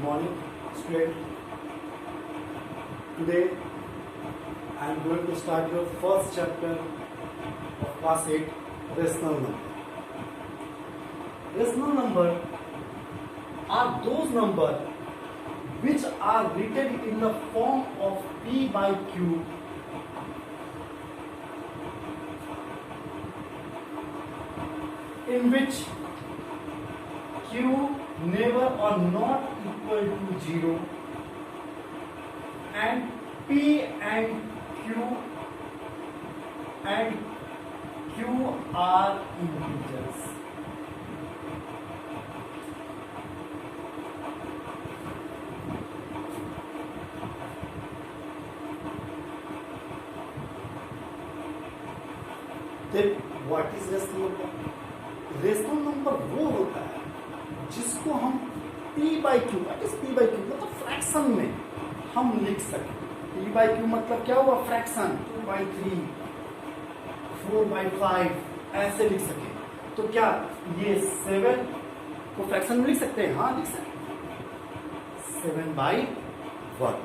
morning, student. Today I am going to start your first chapter of class 8, rational number. Rational number are those numbers which are written in the form of P by Q in which Q never or not equal to 0 and P and Q are integers. Then what is rational number? Rational number वो होता है जिसको हम P by Q, what is P by Q मतलब fraction में हम लिख सकें. P by Q मतलब क्या हुआ? फ्रैक्शन 2 by 3, 4 by 5 ऐसे लिख सके. तो क्या ये 7 को फ्रैक्शन में लिख सकते हैं? हाँ लिख सकते हैं. 7 by 1.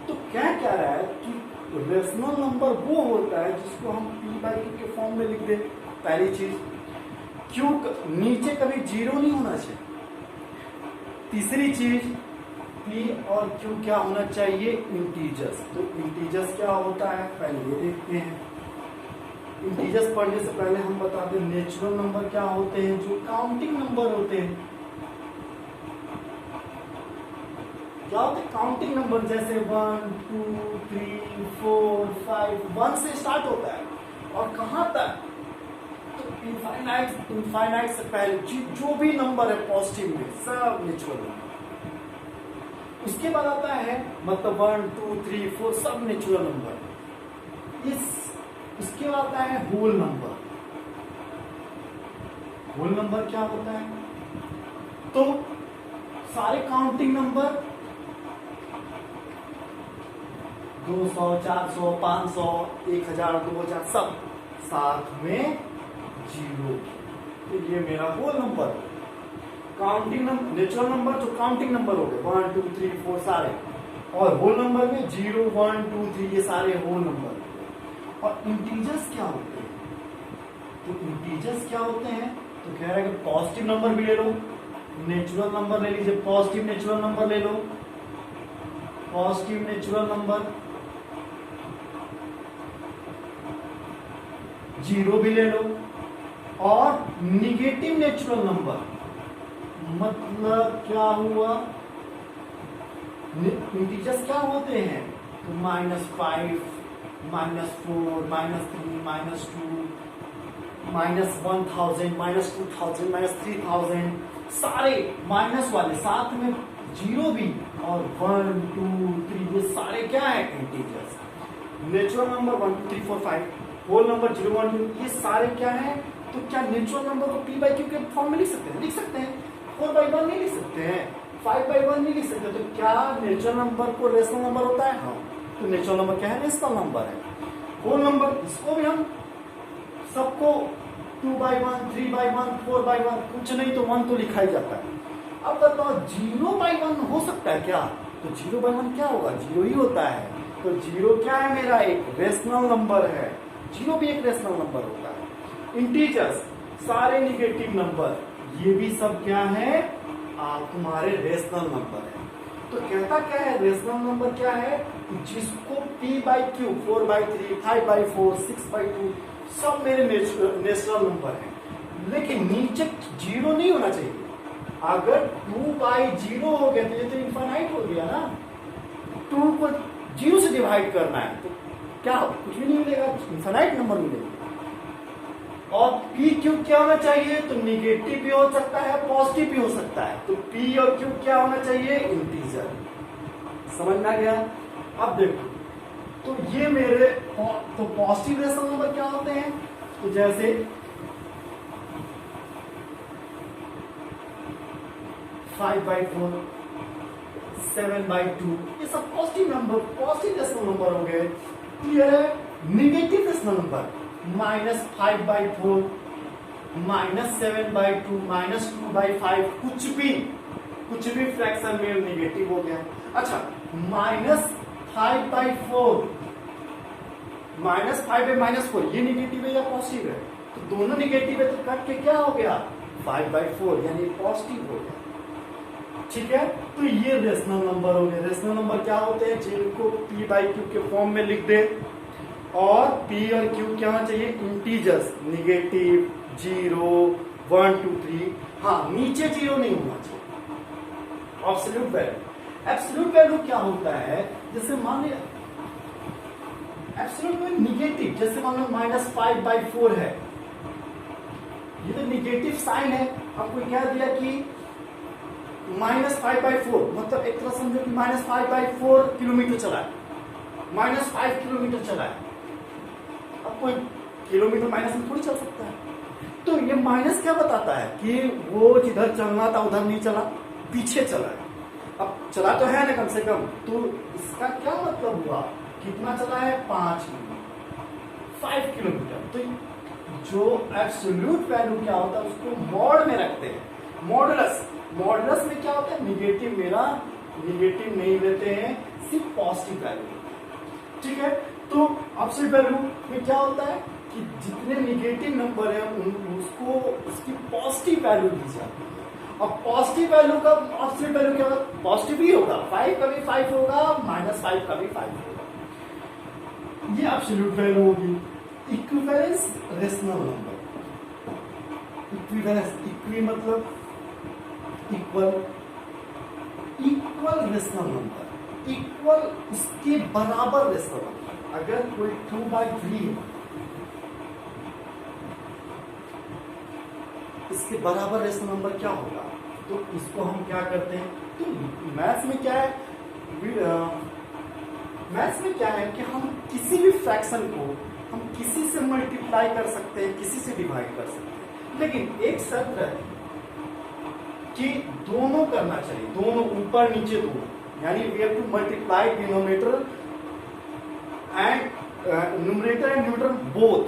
तो क्या कह रहा है कि रेशनल नंबर वो होता है जिसको हम P by Q के फॉर्म में लिख दें. पहली चीज, Q नीचे कभी 0 नहीं होना चाहिए. तीसरी चीज, P और Q क्या होना चाहिए? इंटीजर्स. तो इंटीजर्स क्या होता है पहले ये देखते हैं. इंटीजर्स पढ़ने से पहले हम बता दें नेचुरल नंबर क्या होते हैं, जो काउंटिंग नंबर होते हैं. क्या होते हैं काउंटिंग नंबर? जैसे 1 2 3 4 5 1 से स्टार्ट होता है और कहां तक? इनफाइनाइट से पहले जो भी नंबर है पॉजिटिव में सब नेचुरल नंबर. उसके बाद आता है मतलब 1 2 3 4 सब नेचुरल नंबर. इसके बाद आता है होल नंबर. होल नंबर क्या होता है? तो सारे काउंटिंग नंबर 200 400 500 1000 2000 सब साथ में 0. तो ये मेरा whole number. Counting number, natural number जो काउंटिंग नंबर हो गए 1 2 3 4 सारे, और होल नंबर में 0 1 2 3 ये सारे होल नंबर. और इंटीजर्स क्या होते हैं? तो इंटीजर्स क्या होते हैं? तो कह रहा है कि पॉजिटिव नंबर भी ले लो, नेचुरल नंबर ले लीजिए. पॉजिटिव नेचुरल नंबर ले लो, पॉजिटिव नेचुरल नंबर 0 भी ले लो, और निगेटिव नेचुरल नंबर मतलब क्या हुआ? इंटीजर्स क्या होते हैं? तो -5 -4 -3 -2 -1000 -2000 -3000 सारे माइनस वाले, साथ में 0 भी, और 1 2 3 ये सारे क्या है? Integers. Natural number 1 2 3 4 5, whole number 0 1 2 ये सारे क्या है? तो क्या नेचुरल नंबर को P by Q के फॉर्म में लिख सकते हैं? लिख सकते हैं. 4 by 1 नहीं लिख सकते हैं, 5 by 1 नहीं लिख सकते. तो क्या नेचुरल नंबर को रेशनल नंबर होता है? हाँ. तो नेचुरल नंबर क्या है? रेशनल नंबर है. होल नंबर इसको भी हम सबको 2 by 1 3 by 1 4 by 1 कुछ नहीं तो 1 तो लिखा ही जाता है. अब बताओ 0 by 1 हो सकता है क्या? तो 0 by 1 क्या होगा? 0 ही होता है. तो 0 क्या है? मेरा एक रेशनल नंबर है. 0 भी एक रेशनल नंबर होता है. इंटीजर्स सारे निगेटिव नंबर ये भी सब क्या है? तुम्हारे रेशनल नंबर है. तो कहता क्या है? रेशनल नंबर क्या है? जिसको P by Q 4 by 3 5 by 4 6 by 2 सब मेरे नेचुरल नंबर है. लेकिन नीचे 0 नहीं होना चाहिए. अगर 2 by 0 हो गया तो ये तो इनफाइनाइट हो गया ना. 2 को 0 से डिवाइड करना है तो क्या कुछ भी नहीं मिलेगा, इनफाइनाइट नंबर मिलेगा. और P Q क्या होना चाहिए? तो निगेटिव भी हो सकता है, पॉजिटिव भी हो सकता है. तो P और Q क्या होना चाहिए? इंटीजर. समझ में आ गया? अब देखो, तो ये मेरे तो पॉजिटिव रेशनल नंबर क्या होते हैं? तो जैसे 5 by 4 7 by 2 ये सब positive number, positive rational number हो गए. क्लियर है? Negative rational number -5 by 4 -7 by 2 -2 by 5 कुछ भी कुछ भी फ्रैक्शन में निगेटिव हो गया। अच्छा, -5/4, -5/-4 ये निगेटिव है या पॉजिटिव है? तो दोनों निगेटिव है, तो कट के क्या हो गया 5/4 यानी पॉजिटिव हो गया। ठीक है, तो ये रेशनल नंबर हो गए। रेशनल नंबर क्या होते हैं? जिनको p/q के फॉर्म में लिख दे, और p और q क्या होना चाहिए? Integers, negative, 0, 1, 2, 3। हाँ, नीचे 0 नहीं होना चाहिए। एब्सोल्यूट वैल्यू, एब्सोल्यूट वैल्यू क्या होता है? जैसे मान लिया एब्सोल्यूट वैल्यू निगेटिव, जैसे मान लो -5/4 है, ये तो निगेटिव साइन है। आपको क्या दिया कि -5/4, मतलब एक तरह समझो कि -5/4 किलोमीटर चला है, -5 किलोमीटर चला है। अब कोई किलोमीटर माइनस में थोड़ी चल सकता है। तो ये माइनस क्या बताता है? कि वो जिधर चलना था उधर नहीं चला, पीछे चला है। अब चला तो है ना कम से कम, तो इसका क्या मतलब हुआ? कितना चला है? 5 किलोमीटर। तो जो एब्सोल्यूट वैल्यू क्या होता है उसको मॉड में रखते हैं। मॉडुलस, मॉडुलस में क्या होता है? निगेटिव मेरा निगेटिव नहीं लेते हैं, सिर्फ पॉजिटिव वैल्यू। ठीक है, तो एब्सोल्यूट वैल्यू में क्या होता है कि जितने निगेटिव नंबर है उसको उसकी पॉजिटिव वैल्यू दी जाती है। और पॉजिटिव वैल्यू का एब्सोल्यूट वैल्यू क्या होगा? पॉजिटिव ही होगा। 5 का भी 5 होगा, -5 का भी 5 होगा। ये एब्सोल्यूट वैल्यू होगी। Equivalence rational number, equivalence, equi मतलब equal, equal rational number, equal उसके बराबर रेशनल नंबर। अगर कोई 2/3 है, इसके बराबर रेशनल नंबर क्या होगा? तो इसको हम क्या करते हैं? तो मैथ्स में क्या है, मैथ्स में क्या है कि हम किसी भी फ्रैक्शन को हम किसी से मल्टीप्लाई कर सकते हैं, किसी से डिवाइड कर सकते हैं, लेकिन एक शर्त है कि दोनों करना चाहिए, दोनों, ऊपर नीचे दोनों। यानी we have to multiply denominator and numerator and numerator both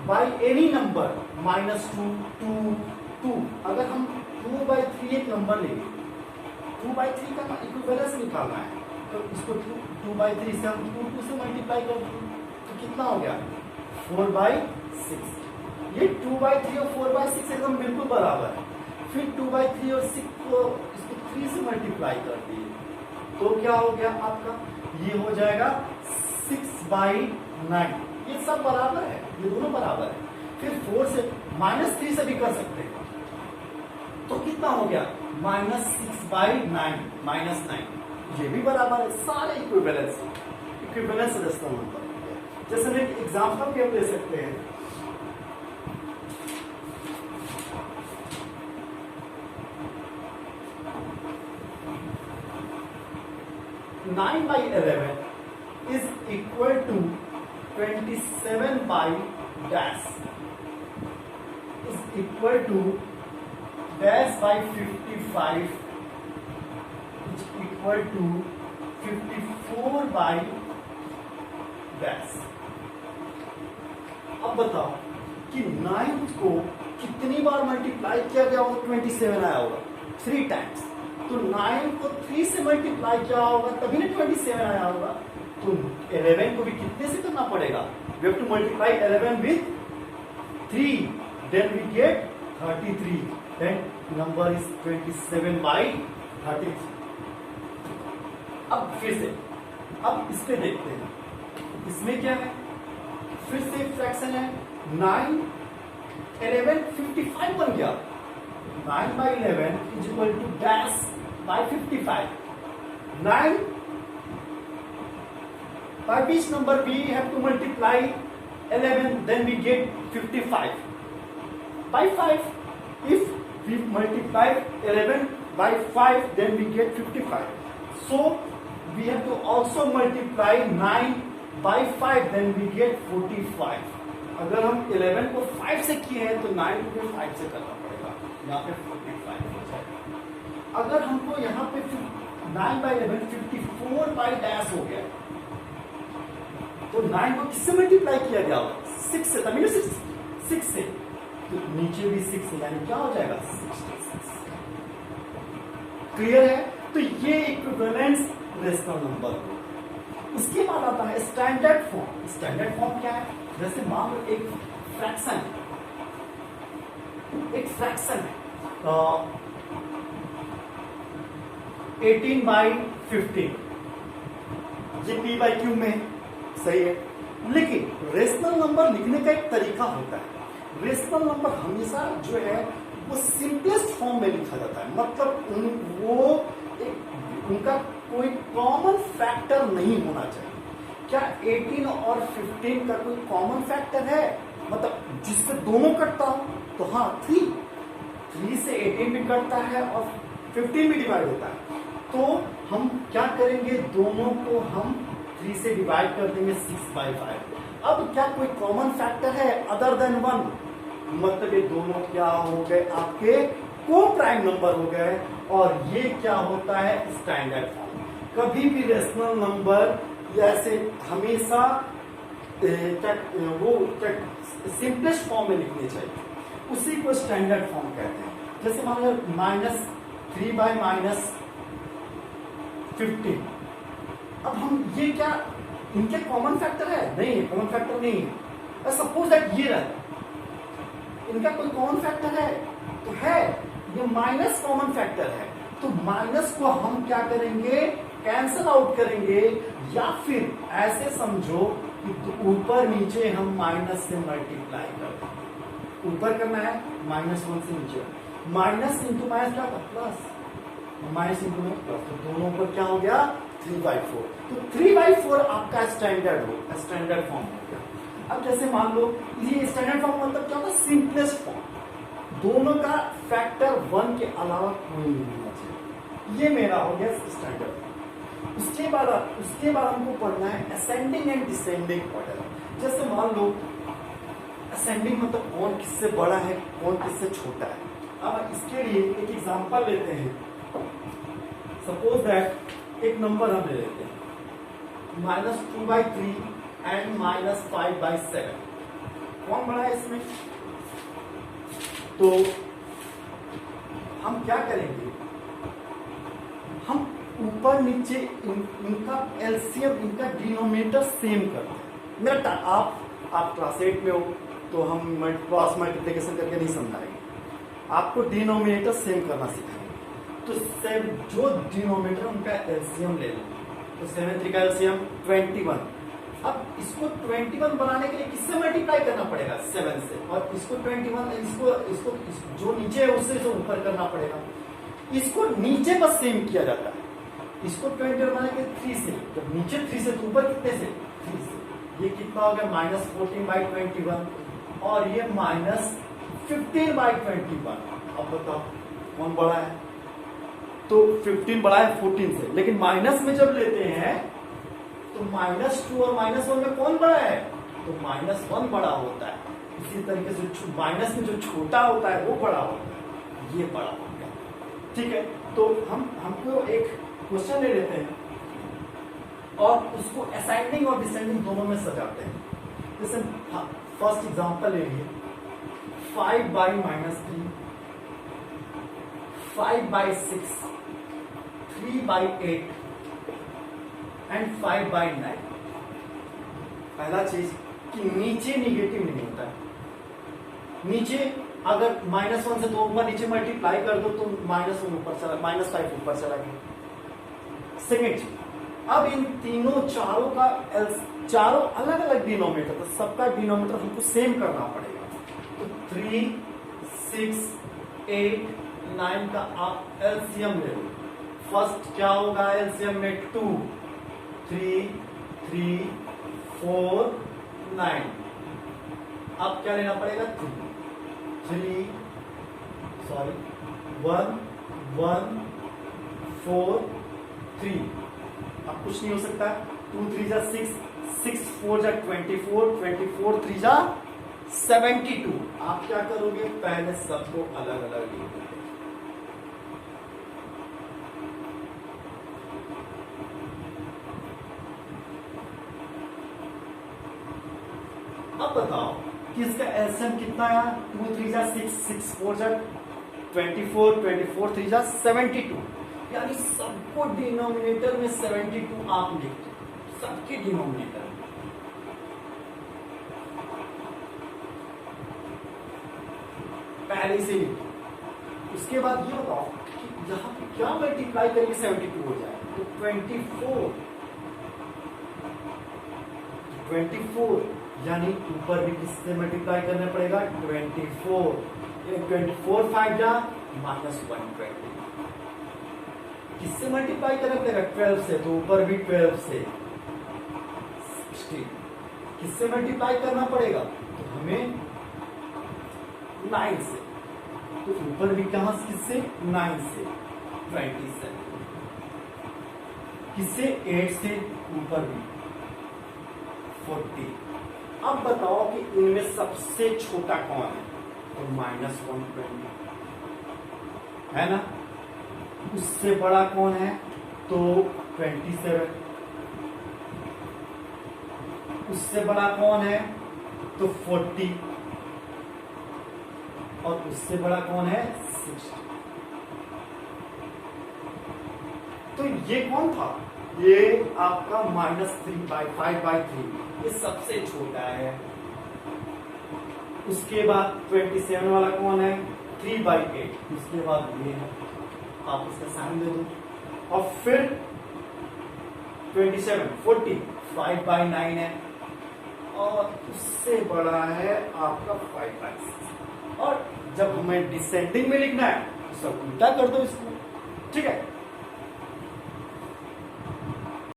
by any number -2, 2, 2। अगर हम 2/3 एक नंबर लेंगे, 2/3 का इक्विवेलेंस निकालना है, तो इसको 2/3 से हम 2 से मल्टीप्लाई कर देंगे, तो कितना हो गया 4/6। ये 2/3 और 4/6 एकदम बिल्कुल बराबर है। फिर 2/3 और 6 को इसको 3 से मल्टीप्लाई कर दिए, तो क्या हो गया आपका? ये हो जाएगा 6/9। ये सब बराबर है, ये दोनों बराबर है। फिर 4 से -3 से भी कर सकते हैं, तो कितना हो गया? -6/9, -9। ये भी बराबर है। सारे इक्विवेलेंस, इक्विवेलेंस रेशनल नंबर। जैसे एक एग्जांपल भी हम ले सकते हैं। Nine by 11 is equal to 27/dash is equal to dash by 55 is equal to 54/dash। अब बताओ कि 9 को कितनी बार मल्टीप्लाई किया गया होगा? 27 आया होगा 3 टाइम्स। तो 9 को 3 से मल्टीप्लाई किया होगा तभी ना 27 आया होगा। तो 11 को भी कितने से करना पड़ेगा? We have to multiply 11 with 3, then we get 33, then number is 27/33। अब फिर से, अब इस पे देखते हैं, इसमें क्या है? फिर से फ्रैक्शन है। 9, 11, 55 बन गया। 9/11 is equal to dash by 55. 9 by which number we have to multiply 11, then we get 55 by 5. If we multiply 11 by 5, then we get 55. So we have to also multiply 9 by 5, then we get 45. अगर हम 11 को 5 से किए हैं तो 9 को 5 से करना पड़ेगा, यहाँ पे 45 हो जाएगा। अगर हमको यहाँ पे 9/11 54/dash हो गया, तो 9 को किससे मल्टीप्लाई किया गया होगा? 6 से, तभी 6 से, तो नीचे भी 6 यानी क्या हो जाएगा 66। क्लियर है? तो ये इक्विवेलेंस रेशनल नंबर हो। उसके बाद आता है स्टैंडर्ड फॉर्म। स्टैंडर्ड फॉर्म क्या है? जैसे मान लो एक फ्रैक्शन है 18/15, ये p बाई क्यू में सही है। लेकिन रेशनल नंबर लिखने का एक तरीका होता है। रेशनल नंबर हमेशा जो है वो सिंपलेस्ट फॉर्म में लिखा जाता है, मतलब उनका कोई कॉमन फैक्टर नहीं होना चाहिए। क्या 18 और 15 का कोई कॉमन फैक्टर है, मतलब जिससे दोनों कटता हो? तो हाँ, 3 से 18 भी कटता है और 15 भी डिवाइड होता है। तो हम क्या करेंगे, दोनों को हम 3 से डिवाइड कर देंगे 6/5। अब क्या कोई कॉमन फैक्टर है अदर देन 1? मतलब ये दोनों क्या हो गए, आपके को प्राइम नंबर हो गए, और ये क्या होता है, स्टैंडर्ड फॉर्म। कभी भी रेशनल नंबर ऐसे हमेशा सिंपलेस्ट फॉर्म में लिखने चाहिए, उसी को स्टैंडर्ड फॉर्म कहते हैं। जैसे मान लो -3/-15। अब हम ये क्या, इनके कॉमन फैक्टर है? नहीं, कॉमन फैक्टर नहीं है। सपोज दैट ये रहता, इनका कोई कॉमन फैक्टर है? तो है, ये माइनस कॉमन फैक्टर है। तो माइनस को हम क्या करेंगे, कैंसल आउट करेंगे, या फिर ऐसे समझो कि ऊपर नीचे हम माइनस से मल्टीप्लाई कर देंगे। ऊपर करना है -1 से नीचे, माइनस इंटू माइनस क्या था, प्लस, माइनस इंटू में प्लस, तो दोनों पर क्या हो गया, 3/4। तो 3/4 आपका स्टैंडर्ड फॉर्म हो गया। अब जैसे मान लो ये स्टैंडर्ड फॉर्म मतलब क्या होता है, सिंपलेस्ट फॉर्म, दोनों का फैक्टर 1 के अलावा कोई नहीं होना चाहिए। ये मेरा हो गया स्टैंडर्ड फॉर्म। उसके बाद हमको पढ़ना है असेंडिंग एंड डिसेंडिंग ऑर्डर। जैसे मान लो असेंडिंग मतलब कौन किससे बड़ा है, कौन किससे छोटा है। अब इसके लिए एक एग्जांपल लेते हैं। सपोज दैट एक नंबर हम ले लेते हैं -2/3 एंड -5/7। कौन बड़ा है इसमें? तो हम क्या करेंगे, हम ऊपर नीचे इनका एलसीएम, इनका डिनोमिनेटर सेम करते हैं। मेरा आप क्लास 8 में हो तो हम क्रॉस मल्टीप्लिकेशन करके नहीं समझाएंगे, आपको डिनोमिनेटर सेम करना सिखाएंगे। तो सेम जो डिनोमिनेटर उनका एलसीएम ले लो, तो 7 3 का एलसीएम 21। अब इसको 21 बनाने के लिए किससे मल्टीप्लाई करना पड़ेगा, 7 से, और इसको 21, इसको जो नीचे है उससे तो ऊपर करना पड़ेगा। इसको नीचे बस सेम किया जाता है, इसको 21 बनाने के 3 से, जब नीचे 3 से तो ऊपर कितने से, 3 से। ये कितना हो गया, -14/21, और ये -15/21। अब बताओ कौन बड़ा है? तो 15 बड़ा है 14 से, लेकिन माइनस में जब लेते हैं तो -2 और -1 में कौन बड़ा है? तो -1 बड़ा होता है। इसी तरीके से माइनस में जो छोटा होता है वो बड़ा होता है, ये बड़ा हो गया। ठीक है, तो हमको एक क्वेश्चन ले लेते हैं और उसको असेंडिंग और डिसेंडिंग दोनों में सजाते हैं। जैसे फर्स्ट एग्जांपल ले लिए 5/-3, 5/6, 3/8 एंड 5/9। पहला चीज कि नीचे निगेटिव नहीं होता है। नीचे अगर -1 से 2 ऊपर नीचे मल्टीप्लाई कर दो तो -1 ऊपर चला, -5 ऊपर चला गया। सेकेंड चीज, अब इन चारों अलग अलग डिनोमिनेटर, तो सबका डिनोमिनेटर हमको सेम करना पड़ेगा। तो 3, 6, 8, 9 का आप एलसीएम ले लो। फर्स्ट क्या होगा एलसीएम में, 2, 3, 3, 4, 9। अब क्या लेना पड़ेगा, 1, 1, 4, 3। अब कुछ नहीं हो सकता। 2 3 जा 6, 6 4 जा 24, 24 3 जा 72। आप क्या करोगे, पहले सबको अलग अलग लिखोगे। अब बताओ कि इसका एलसीएम कितना आया, 2 3 जा 6, 6 4 जा 24, 24 3 जा 72। यानी सबको डिनोमिनेटर में 72 आप लिखते हो, सबके डिनोमिनेटर में। पहले से ही उसके बाद ये बताओ कि यहाँ पे क्या मल्टीप्लाई करके 72 हो जाए, तो 24 यानी ऊपर भी किससे मल्टीप्लाई करना पड़ेगा, 24। 24 5 जा -120, किससे मल्टीप्लाई करना पड़ेगा, 12 से, तो ऊपर भी 12 से 16। किससे मल्टीप्लाई करना पड़ेगा, तो हमें 9 से, तो ऊपर भी कहां से, किससे, 9 से 27। किससे, 8 से, ऊपर भी 40। अब बताओ कि इनमें सबसे छोटा कौन है, तो -120 है ना। उससे बड़ा कौन है, तो 27। उससे बड़ा कौन है, तो 40। और उससे बड़ा कौन है, 60। तो ये कौन था, ये आपका -3/5/3, ये सबसे छोटा है। उसके बाद 27 वाला कौन है, 3/8। उसके बाद ये है, आप इसका साइन दे दो। और फिर 27 40 5/9 है, और उससे बड़ा है आपका 5/6। और जब हमें डिसेंडिंग में लिखना है तो सब उल्टा कर दो इसको, ठीक है।